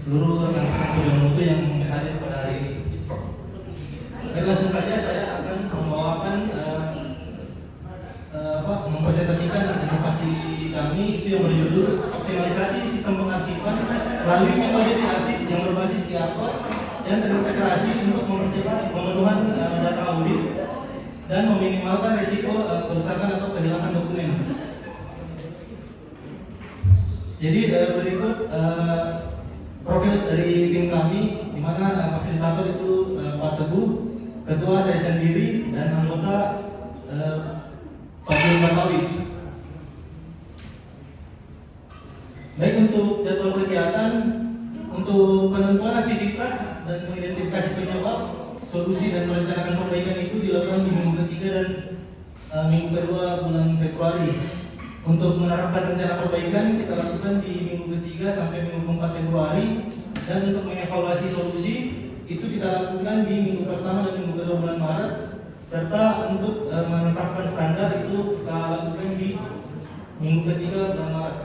seluruh rekan-rekan Mutu yang hadir pada hari ini. Langsung saja saya akan membawakan mempresentasikan inovasi kami itu yang berjudul optimalisasi sistem pengarsipan melalui metode arsip yang berbasis QR dan terintegrasi untuk mempercepat pemenuhan data audit dan meminimalkan risiko kerusakan atau kehilangan dokumen. Jadi berikut profil dari tim kami, di mana fasilitator itu Pak Teguh, ketua saya sendiri, dan anggota Pak Jul Batawi. Baik, untuk jadwal kegiatan, untuk penentuan aktivitas dan mengidentifikasi penyebab, solusi dan merencanakan perbaikan itu dilakukan di minggu ketiga dan minggu kedua bulan Februari. Untuk menerapkan rencana perbaikan kita lakukan di minggu ketiga sampai minggu keempat Februari, dan untuk mengevaluasi solusi itu kita lakukan di minggu pertama dan minggu kedua bulan Maret, serta untuk menetapkan standar itu kita lakukan di minggu ketiga bulan Maret.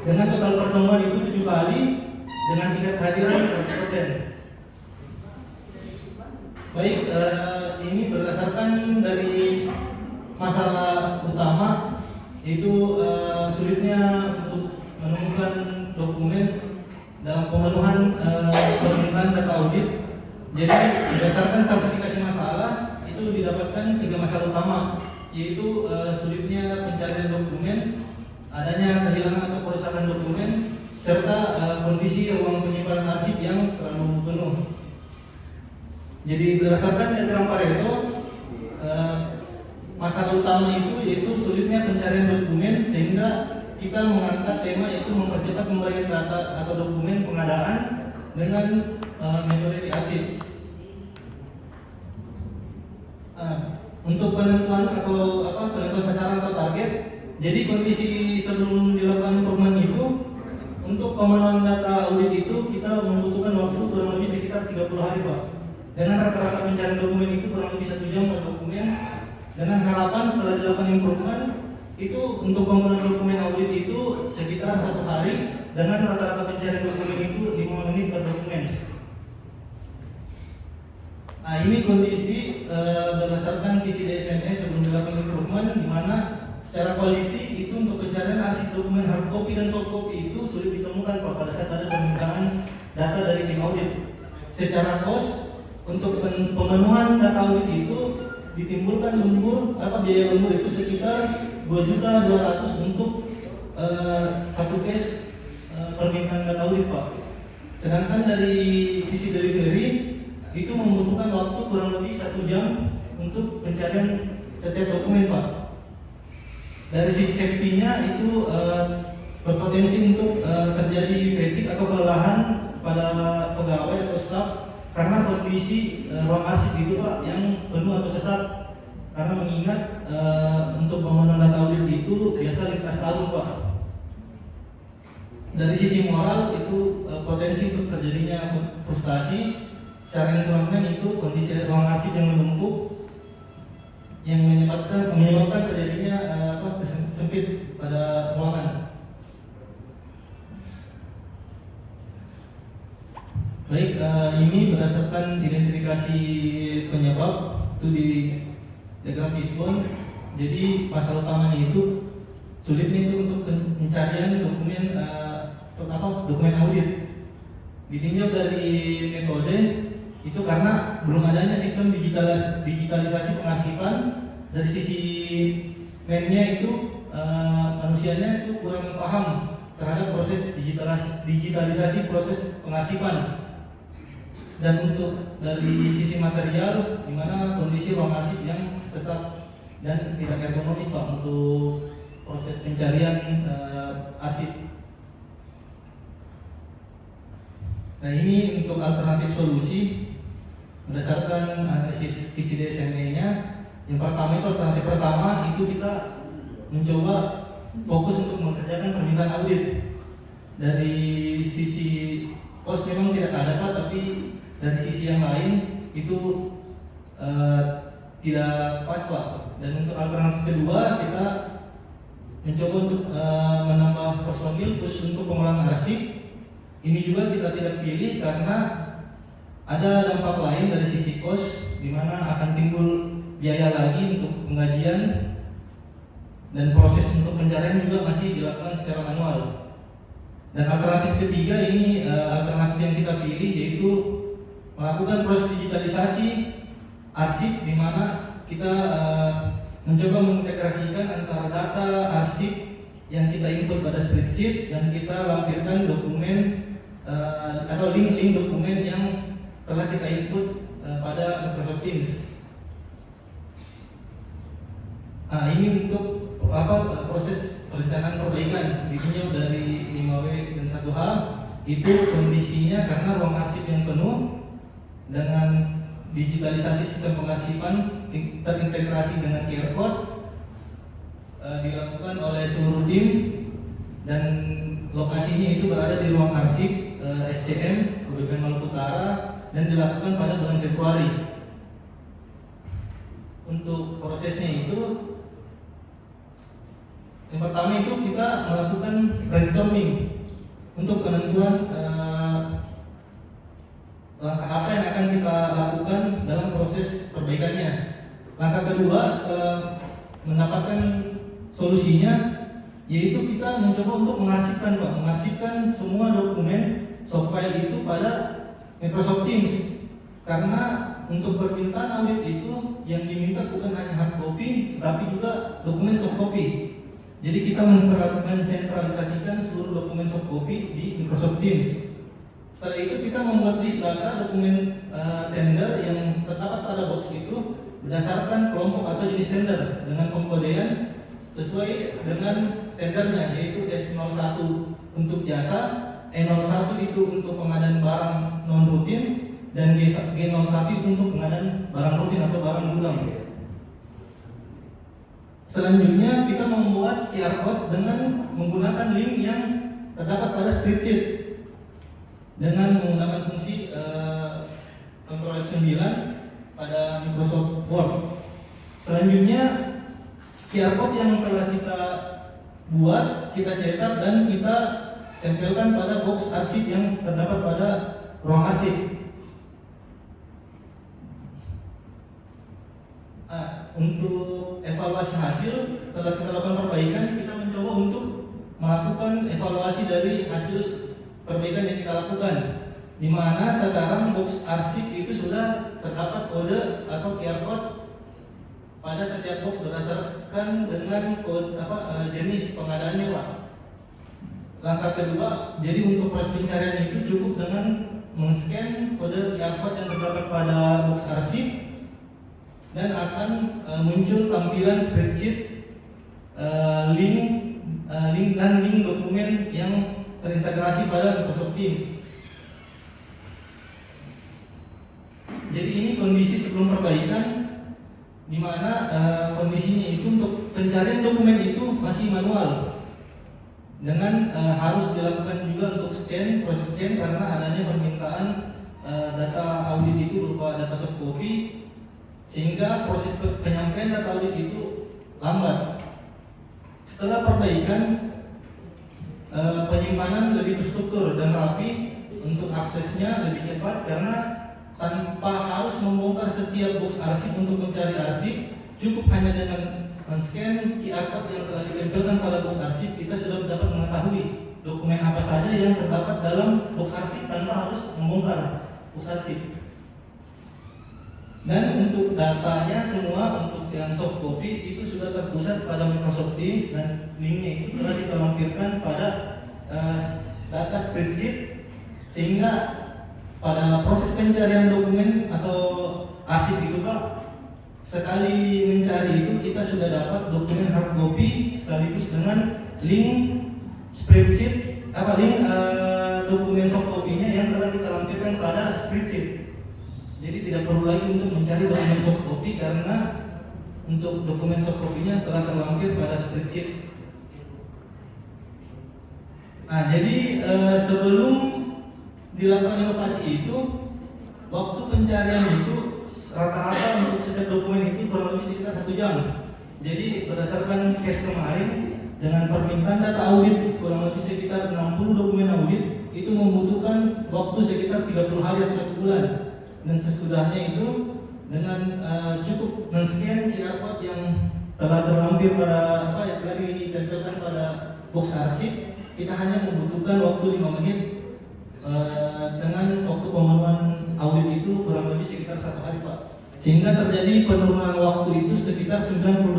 Dengan total pertemuan itu 7 kali dengan tingkat kehadiran 100%. Baik, ini berdasarkan dari masalah utama, yaitu sulitnya untuk menemukan dokumen dalam pemenuhan permintaan data audit. Jadi berdasarkan stratifikasi masalah itu didapatkan 3 masalah utama, yaitu sulitnya pencarian dokumen, adanya kehilangan atau kerusakan dokumen, serta kondisi ruang penyimpanan arsip yang terlalu penuh. Jadi berdasarkan diagram Pareto, masalah utama itu yaitu sulitnya pencarian dokumen, sehingga kita mengangkat tema yaitu mempercepat pemberian data atau dokumen pengadaan dengan metode arsip. Untuk penentuan atau penentuan sasaran atau target, jadi kondisi sebelum dilakukan improvement itu, untuk pemenuhan data audit itu kita membutuhkan waktu kurang lebih sekitar 30 hari, Pak. Dengan rata-rata pencarian dokumen itu kurang lebih 1 jam per dokumen. Dengan harapan setelah dilakukan improvement itu untuk pemenuhan dokumen audit itu sekitar 1 hari, dengan rata-rata pencarian dokumen itu 5 menit per dokumen. Nah, ini kondisi berdasarkan KCD SNS sebelum dilakukan improvement, di mana secara quality itu untuk pencarian arsip dokumen hard copy dan soft copy itu sulit ditemukan, Pak, pada saat ada permintaan data dari tim audit. Secara cost untuk pemenuhan data audit itu ditimbulkan biaya lembur itu sekitar 2.200.000 untuk satu case permintaan data audit, Pak. Sedangkan dari sisi delivery itu membutuhkan waktu kurang lebih 1 jam untuk pencarian setiap dokumen, Pak. Dari sisi safety-nya itu berpotensi untuk terjadi fatigue atau kelelahan kepada pegawai atau staf karena kondisi ruang arsip itu, Pak, yang penuh atau sesak. Karena mengingat untuk pemenuhan data audit itu biasa lintas tahun, Pak. Dari sisi moral itu potensi untuk terjadinya frustasi. Secara environment itu kondisi ruang arsip yang menumpuk yang menyebabkan terjadinya sempit pada ruangan. Baik, ini berdasarkan identifikasi penyebab itu di diagram fishbone. Jadi masalah utamanya itu sulitnya itu untuk pencarian dokumen dokumen audit. Ditinjau dari metode itu karena belum adanya sistem digitalisasi pengarsipan. Dari sisi man-nya itu manusianya itu kurang paham terhadap proses digitalisasi proses pengarsipan. Dan untuk dari sisi material, di mana kondisi ruang arsip yang sesak dan tidak ergonomis, Pak, untuk proses pencarian arsip. Nah, ini untuk alternatif solusi berdasarkan analisis PCD SME-nya. Yang pertama itu alternatif pertama itu kita mencoba fokus untuk mengerjakan permintaan audit. Dari sisi cost memang tidak ada, Pak, tapi dari sisi yang lain itu tidak pas, Pak. Dan untuk alternatif kedua kita mencoba untuk menambah personil khusus untuk pengulangan arsip Ini juga kita tidak pilih karena ada dampak lain dari sisi kos, di mana akan timbul biaya lagi untuk pengkajian dan proses untuk pencarian juga masih dilakukan secara manual. Dan alternatif ketiga ini alternatif yang kita pilih yaitu melakukan proses digitalisasi arsip, di mana kita mencoba mengintegrasikan antara data arsip yang kita input pada spreadsheet dan kita lampirkan dokumen atau link-link dokumen yang telah kita input pada Microsoft Teams. Ini untuk proses perencanaan perbaikan ditinjau dari 5W dan 1H. Itu kondisinya karena ruang arsip yang penuh dengan digitalisasi sistem pengarsipan terintegrasi dengan QR code dilakukan oleh seluruh tim, dan lokasinya itu berada di ruang arsip SCM Kabupaten Maluku Utara dan dilakukan pada bulan Februari. Untuk prosesnya itu, yang pertama itu kita melakukan brainstorming untuk penentuan langkah apa yang akan kita lakukan dalam proses perbaikannya. Langkah kedua setelah mendapatkan solusinya, yaitu kita mencoba untuk mengarsipkan semua dokumen soft file itu pada Microsoft Teams. Karena untuk permintaan audit itu yang diminta bukan hanya hard copy, tetapi juga dokumen soft copy. Jadi kita mensentralisasikan seluruh dokumen soft copy di Microsoft Teams. Setelah itu kita membuat list data dokumen tender yang terdapat pada box itu berdasarkan kelompok atau jenis tender dengan pengkodean sesuai dengan tendernya, yaitu S01 untuk jasa, E01 itu untuk pengadaan barang non rutin, dan G01 itu untuk pengadaan barang rutin atau barang gudang. Selanjutnya kita membuat QR code dengan menggunakan link yang terdapat pada spreadsheet dengan menggunakan fungsi Ctrl F9 pada Microsoft Word. Selanjutnya QR code yang telah kita buat, kita cetak dan kita tempelkan pada box arsip yang terdapat pada ruang arsip. Untuk evaluasi hasil, setelah kita lakukan perbaikan, kita mencoba untuk melakukan evaluasi dari hasil perbaikan yang kita lakukan, di mana sekarang box arsip itu sudah terdapat kode atau QR code pada setiap box berdasarkan dengan kode jenis pengadaannya, Pak. Langkah kedua, jadi untuk proses pencarian itu cukup dengan men-scan kode QR code yang terdapat pada box arsip dan akan muncul tampilan spreadsheet, link dokumen yang terintegrasi pada Microsoft Teams. Jadi ini kondisi sebelum perbaikan, di mana kondisinya itu untuk pencarian dokumen itu masih manual, dengan harus dilakukan juga untuk scan, proses scan karena adanya permintaan data audit itu berupa data soft copy, sehingga proses penyampaian data audit itu lambat. Setelah perbaikan, penyimpanan lebih terstruktur dan rapi untuk aksesnya lebih cepat karena tanpa harus membongkar setiap box arsip untuk mencari arsip, cukup hanya dengan men-scan QR code yang telah ditempelkan pada box arsip, kita sudah dapat mengetahui dokumen apa saja yang terdapat dalam box arsip tanpa harus membongkar box arsip. Dan untuk datanya semua, untuk yang soft copy itu sudah terpusat pada Microsoft Teams dan linknya itu telah kita lampirkan pada data spreadsheet, sehingga pada proses pencarian dokumen atau arsip itu, Pak, sekali mencari itu kita sudah dapat dokumen hard copy sekaligus dengan link spreadsheet dokumen soft copy-nya yang telah kita lampirkan pada spreadsheet. Jadi tidak perlu lagi untuk mencari dokumen soft copy karena untuk dokumen soft copy-nya telah terlampir pada spreadsheet. Nah, jadi sebelum dilakukan inovasi itu, waktu pencarian itu rata-rata untuk setiap dokumen itu kurang lebih sekitar 1 jam. Jadi berdasarkan case kemarin dengan permintaan data audit kurang lebih sekitar 60 dokumen audit, itu membutuhkan waktu sekitar 30 hari atau 1 bulan. Dan sesudahnya itu dengan cukup men-scan QR code yang telah terlampir pada yang telah ditempelkan pada box arsip, kita hanya membutuhkan waktu 5 menit dengan waktu pemenuhan audit itu kurang lebih sekitar 1 hari, Pak. Sehingga terjadi penurunan waktu itu sekitar 92%.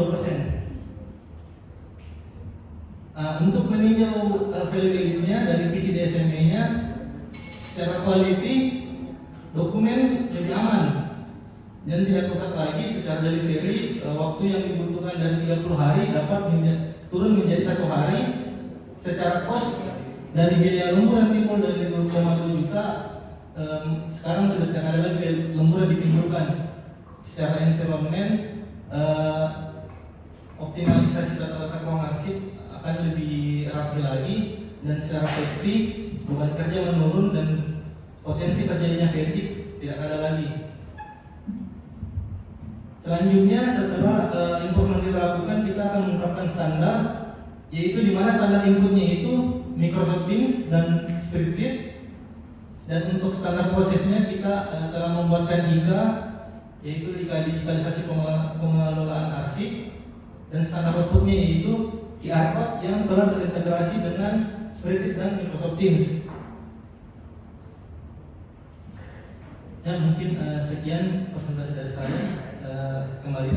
Untuk meninjau value added-nya dari PCDSME-nya, secara quality dokumen lebih aman dan tidak rusak lagi. Secara delivery, waktu yang dibutuhkan dari 30 hari dapat turun menjadi 1 hari. Secara cost, dari biaya lemburan timbul dari 2,2 juta, sekarang sudah tidak ada lagi lemburan ditimbulkan. Secara environment, optimalisasi data-data ruang arsip akan lebih rapi lagi, dan secara safety beban kerja menurun dan potensi terjadinya fatigue tidak ada lagi. Selanjutnya, setelah improvement kita lakukan, kita akan menetapkan standar, yaitu di mana standar inputnya itu Microsoft Teams dan spreadsheet. Dan untuk standar prosesnya kita telah membuatkan IKA, yaitu IKA digitalisasi pengelolaan arsip, dan standar outputnya yaitu QR code yang telah terintegrasi dengan spreadsheet dan Microsoft Teams. Ya, mungkin sekian presentasi dari saya. Kembali